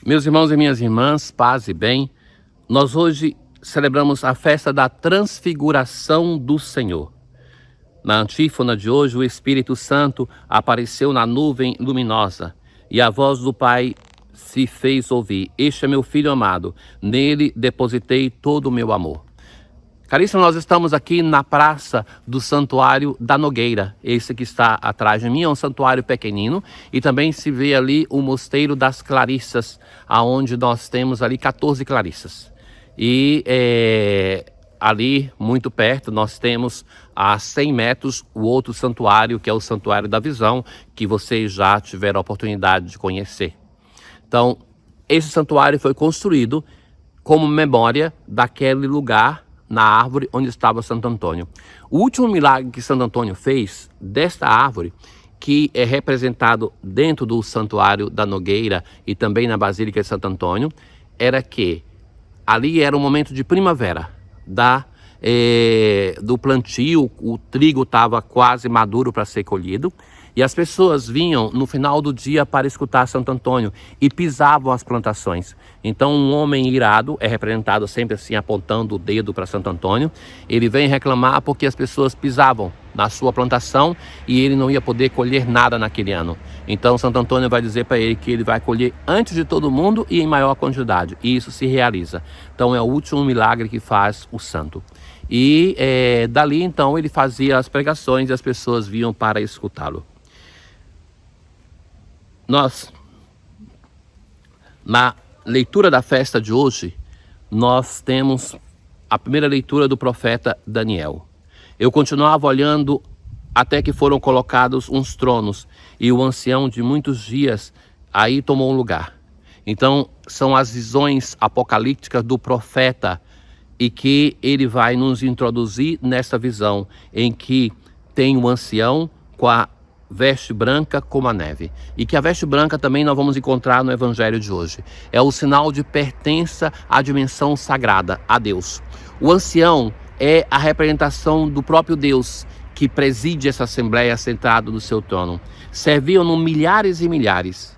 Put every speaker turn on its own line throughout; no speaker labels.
Meus irmãos e minhas irmãs, paz e bem, nós hoje celebramos a festa da transfiguração do Senhor. Na antífona de hoje, o Espírito Santo apareceu na nuvem luminosa e a voz do Pai se fez ouvir. Este é meu Filho amado, nele depositei todo o meu amor. Caríssimo, nós estamos aqui na praça do Santuário da Nogueira. Esse que está atrás de mim é um santuário pequenino e também se vê ali o Mosteiro das Clarissas, aonde nós temos ali 14 Clarissas. E ali, muito perto, nós temos a 100 metros o outro santuário, que é o Santuário da Visão, que vocês já tiveram a oportunidade de conhecer. Então, esse santuário foi construído como memória daquele lugar, na árvore onde estava Santo Antônio. O último milagre que Santo Antônio fez desta árvore, que é representado dentro do Santuário da Nogueira e também na Basílica de Santo Antônio, era que ali era um momento de primavera, do plantio, o trigo estava quase maduro para ser colhido, e as pessoas vinham no final do dia para escutar Santo Antônio e pisavam as plantações. Então um homem irado, é representado sempre assim apontando o dedo para Santo Antônio, ele vem reclamar porque as pessoas pisavam na sua plantação e ele não ia poder colher nada naquele ano. Então Santo Antônio vai dizer para ele que ele vai colher antes de todo mundo e em maior quantidade, e isso se realiza. Então é o último milagre que faz o santo. E dali então ele fazia as pregações e as pessoas vinham para escutá-lo. Nós, na leitura da festa de hoje, nós temos a primeira leitura do profeta Daniel. Eu continuava olhando até que foram colocados uns tronos e o ancião de muitos dias aí tomou um lugar. Então são as visões apocalípticas do profeta e que ele vai nos introduzir nessa visão em que tem o ancião com a veste branca como a neve, e que a veste branca também nós vamos encontrar no evangelho de hoje. É o sinal de pertença à dimensão sagrada, a Deus. O ancião é a representação do próprio Deus, que preside essa assembleia sentado no seu trono. Serviam-no milhares e milhares.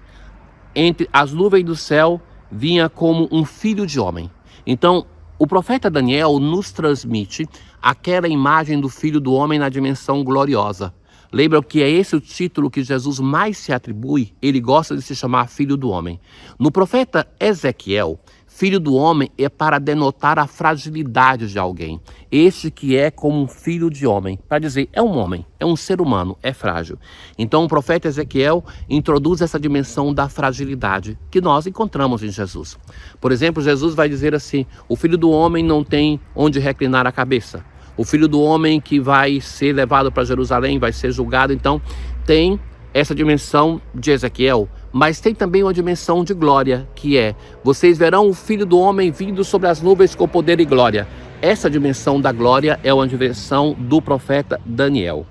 Entre as nuvens do céu vinha como um filho de homem. Então o profeta Daniel nos transmite aquela imagem do filho do homem na dimensão gloriosa. Lembra que é esse o título que Jesus mais se atribui? Ele gosta de se chamar filho do homem. No profeta Ezequiel, filho do homem é para denotar a fragilidade de alguém. Este que é como um filho de homem, para dizer, é um homem, é um ser humano, é frágil. Então o profeta Ezequiel introduz essa dimensão da fragilidade que nós encontramos em Jesus. Por exemplo, Jesus vai dizer assim, o filho do homem não tem onde reclinar a cabeça. O filho do homem que vai ser levado para Jerusalém, vai ser julgado. Então tem essa dimensão de Ezequiel, mas tem também uma dimensão de glória, que é, vocês verão o filho do homem vindo sobre as nuvens com poder e glória. Essa dimensão da glória é uma dimensão do profeta Daniel.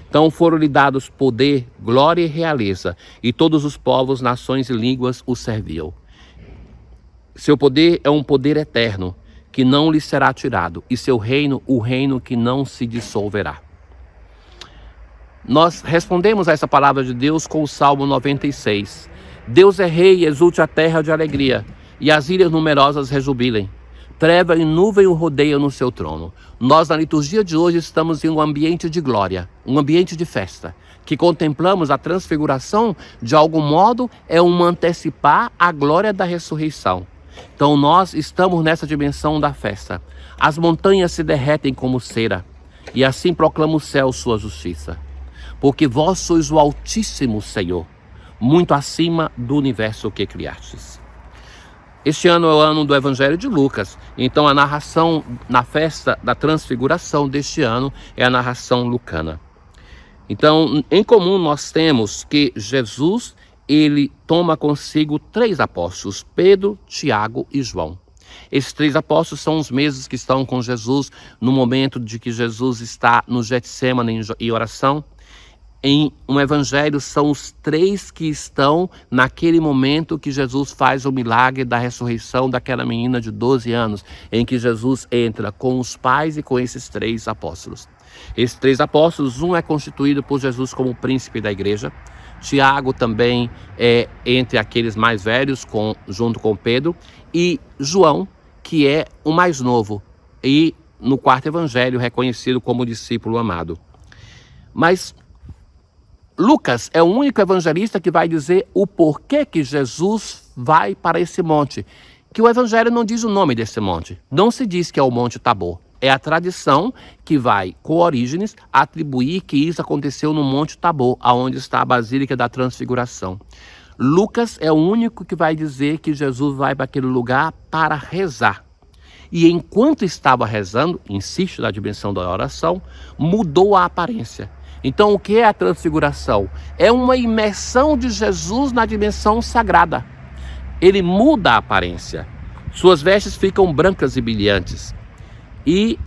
Então foram lhe dados poder, glória e realeza, e todos os povos, nações e línguas o serviam. Seu poder é um poder eterno, que não lhe será tirado, e seu reino, o reino que não se dissolverá. Nós respondemos a essa palavra de Deus com o Salmo 96. Deus é rei, exulte a terra de alegria, e as ilhas numerosas rejubilem. Treva e nuvem o rodeiam no seu trono. Nós, na liturgia de hoje, estamos em um ambiente de glória, um ambiente de festa, que contemplamos a transfiguração, de algum modo, é um antecipar a glória da ressurreição. Então nós estamos nessa dimensão da festa. As montanhas se derretem como cera, e assim proclama o céu sua justiça. Porque vós sois o Altíssimo Senhor, muito acima do universo que criastes. Este ano é o ano do Evangelho de Lucas, então a narração na festa da transfiguração deste ano é a narração lucana. Então, em comum nós temos que Jesus, ele toma consigo 3 apóstolos, Pedro, Tiago e João. Esses 3 apóstolos são os mesmos que estão com Jesus no momento de que Jesus está no Getsêmani em oração. Em um evangelho são os 3 que estão naquele momento que Jesus faz o milagre da ressurreição daquela menina de 12 anos, em que Jesus entra com os pais e com esses 3 apóstolos. Esses 3 apóstolos, um é constituído por Jesus como príncipe da igreja. Tiago também é entre aqueles mais velhos, junto com Pedro. E João, que é o mais novo. E no 4º evangelho, reconhecido como discípulo amado. Mas Lucas é o único evangelista que vai dizer o porquê que Jesus vai para esse monte. Que o evangelho não diz o nome desse monte. Não se diz que é o Monte Tabor. É a tradição que vai, com Orígenes, atribuir que isso aconteceu no Monte Tabor, aonde está a Basílica da Transfiguração. Lucas é o único que vai dizer que Jesus vai para aquele lugar para rezar. E enquanto estava rezando, insiste na dimensão da oração, mudou a aparência. Então, o que é a transfiguração? É uma imersão de Jesus na dimensão sagrada. Ele muda a aparência. Suas vestes ficam brancas e brilhantes. E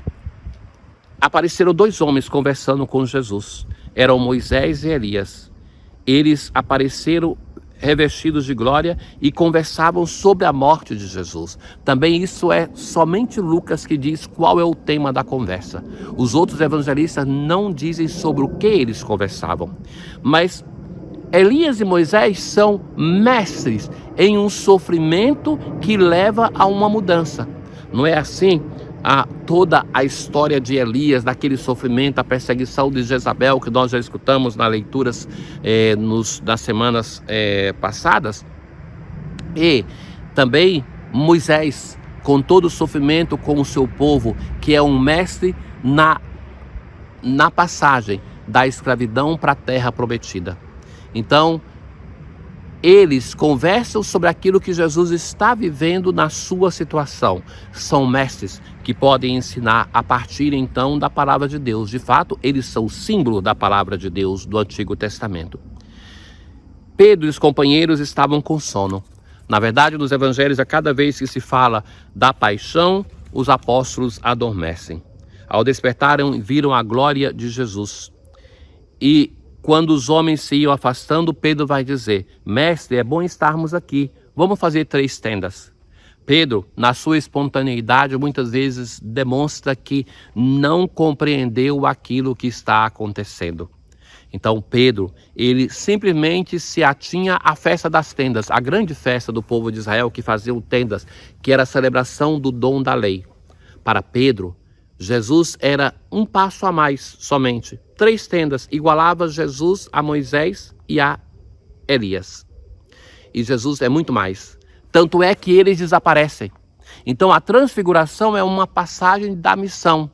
apareceram 2 homens conversando com Jesus. Eram Moisés e Elias. Eles apareceram revestidos de glória e conversavam sobre a morte de Jesus. Também isso é somente Lucas que diz qual é o tema da conversa. Os outros evangelistas não dizem sobre o que eles conversavam. Mas Elias e Moisés são mestres em um sofrimento que leva a uma mudança. Não é assim? Toda a história de Elias, daquele sofrimento, a perseguição de Jezabel, que nós já escutamos nas leituras nas semanas passadas. E também Moisés, com todo o sofrimento com o seu povo, que é um mestre na passagem da escravidão para a terra prometida. Então, eles conversam sobre aquilo que Jesus está vivendo na sua situação. São mestres que podem ensinar a partir então da palavra de Deus. De fato, eles são o símbolo da palavra de Deus do Antigo Testamento. Pedro e os companheiros estavam com sono. Na verdade, nos evangelhos, a cada vez que se fala da paixão, os apóstolos adormecem. Ao despertarem, viram a glória de Jesus. E quando os homens se iam afastando, Pedro vai dizer: mestre, é bom estarmos aqui, vamos fazer 3 tendas. Pedro, na sua espontaneidade, muitas vezes demonstra que não compreendeu aquilo que está acontecendo. Então Pedro, ele simplesmente se atinha à festa das tendas, a grande festa do povo de Israel que faziam tendas, que era a celebração do dom da lei. Para Pedro, Jesus era um passo a mais somente. 3 tendas, igualava Jesus a Moisés e a Elias. E Jesus é muito mais. Tanto é que eles desaparecem. Então a transfiguração é uma passagem da missão.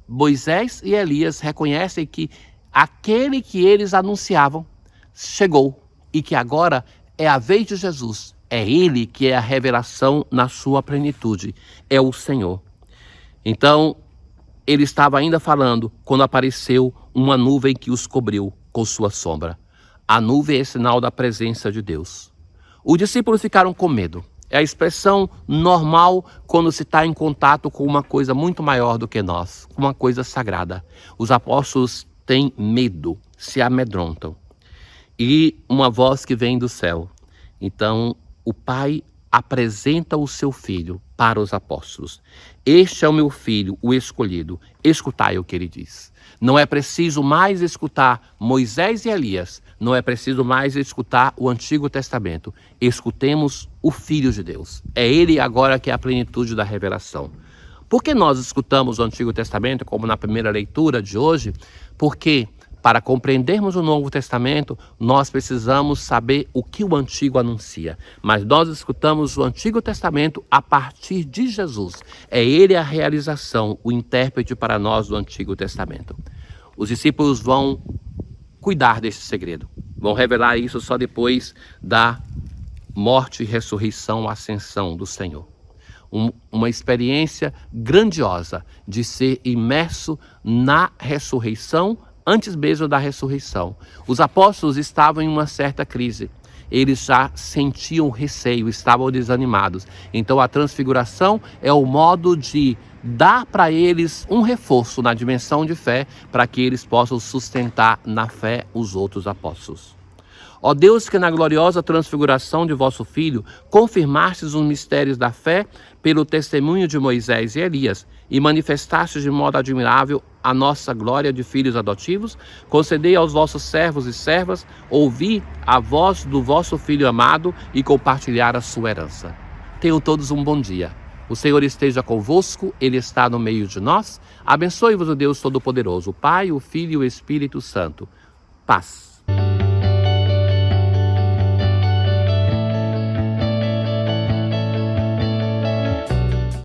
Moisés e Elias reconhecem que aquele que eles anunciavam chegou e que agora é a vez de Jesus. É ele que é a revelação na sua plenitude. É o Senhor. Então, ele estava ainda falando quando apareceu uma nuvem que os cobriu com sua sombra. A nuvem é sinal da presença de Deus. Os discípulos ficaram com medo. É a expressão normal quando se está em contato com uma coisa muito maior do que nós, com uma coisa sagrada. Os apóstolos têm medo, se amedrontam. E uma voz que vem do céu. Então, o Pai apresenta o seu filho para os apóstolos. Este é o meu filho, o escolhido. Escutai o que ele diz. Não é preciso mais escutar Moisés e Elias. Não é preciso mais escutar o Antigo Testamento. Escutemos o Filho de Deus. É ele agora que é a plenitude da revelação. Por que nós escutamos o Antigo Testamento, como na primeira leitura de hoje? Porque para compreendermos o Novo Testamento, nós precisamos saber o que o Antigo anuncia. Mas nós escutamos o Antigo Testamento a partir de Jesus. É ele a realização, o intérprete para nós do Antigo Testamento. Os discípulos vão cuidar desse segredo. Vão revelar isso só depois da morte, ressurreição, ascensão do Senhor. Uma experiência grandiosa de ser imerso na ressurreição, antes mesmo da ressurreição. Os apóstolos estavam em uma certa crise. Eles já sentiam receio, estavam desanimados. Então a transfiguração é o modo de dar para eles um reforço na dimensão de fé, para que eles possam sustentar na fé os outros apóstolos. Ó Deus, que na gloriosa transfiguração de vosso Filho confirmastes os mistérios da fé pelo testemunho de Moisés e Elias e manifestastes de modo admirável a nossa glória de filhos adotivos, concedei aos vossos servos e servas ouvir a voz do vosso Filho amado e compartilhar a sua herança. Tenham todos um bom dia. O Senhor esteja convosco, Ele está no meio de nós. Abençoe-vos o Deus Todo-Poderoso, o Pai, o Filho e o Espírito Santo. Paz.